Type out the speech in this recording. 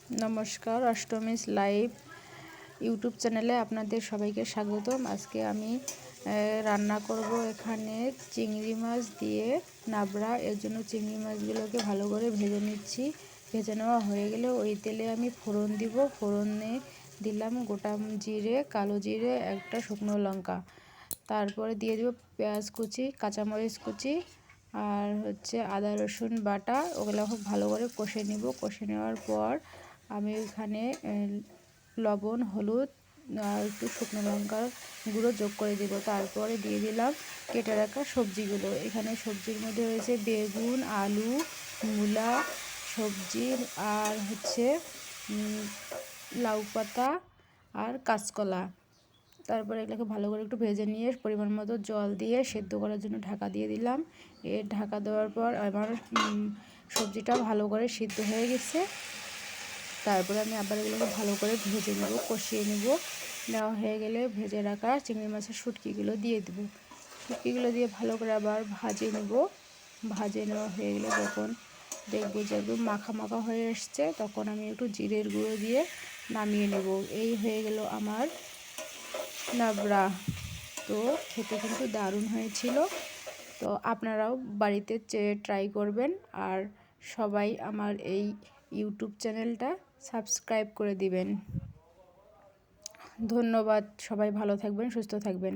নমস্কার, অষ্টমীস live YouTube চ্যানেলে আপনাদের সবাইকে স্বাগতম। আজকে আমি রান্না করব এখানে চিংড়ি মাছ দিয়ে নাবড়া। এর জন্য চিংড়ি মাছগুলোকে ভালো করে ভেজে নিচ্ছি। ভেজে নেওয়া হয়ে গেলে ওই তেলে আমি ফোড়ন দিব। ফোড়নে দিলাম গোটা জিরে, কালো জিরে, একটা শুকনো লঙ্কা। তারপরে দিয়ে দেবো পেঁয়াজ কুচি, কাঁচামরিচ কুচি আর আদা রসুন বাটা। ওগুলো খুব ভালো করে কষে নেব। কষে নেওয়ার পর আমি এখানে লবণ, হলুদ আর একটু শুকনো লঙ্কার গুঁড়ো যোগ করে দেব। তারপরে দিয়ে দিলাম কেটে রাখা সবজিগুলো। এখানে সবজির মধ্যে রয়েছে বেগুন, আলু, মূলা সবজি আর লাউ পাতা আর কাঁচকলা। তারপরে এগুলোকে ভালো করে একটু ভেজে নিয়ে পরিমাণ মতো জল দিয়ে সেদ্ধ করার জন্য ঢাকা দিয়ে দিলাম। ঢাকা দেওয়ার পর আমার সবজিটা ভালো করে সিদ্ধ হয়ে গেছে। তারপরে আমি আবার এগুলোকে ভালো করে ভেজে নেব, কষিয়ে নেব। নেওয়া হয়ে গেলে ভেজে রাখা চিংড়ি মাছের শুটকিগুলো দিয়ে দেবো। শুটকিগুলো দিয়ে ভালো করে আবার ভাজে নেব। ভাজে নেওয়া হয়ে গেলে যখন দেখবো যে একদম মাখা মাখা হয়ে এসছে, তখন আমি একটু জিরের গুঁড়ো দিয়ে নামিয়ে নেব। এই হয়ে গেল আমার নাবড়া। তো খেতে কিন্তু দারুণ হয়েছিল। তো আপনারাও বাড়িতে ট্রাই করবেন। আর সবাই আমার এই ইউটিউব চ্যানেলটা সাবস্ক্রাইব করে দিবেন। ধন্যবাদ। সবাই ভালো থাকবেন, সুস্থ থাকবেন।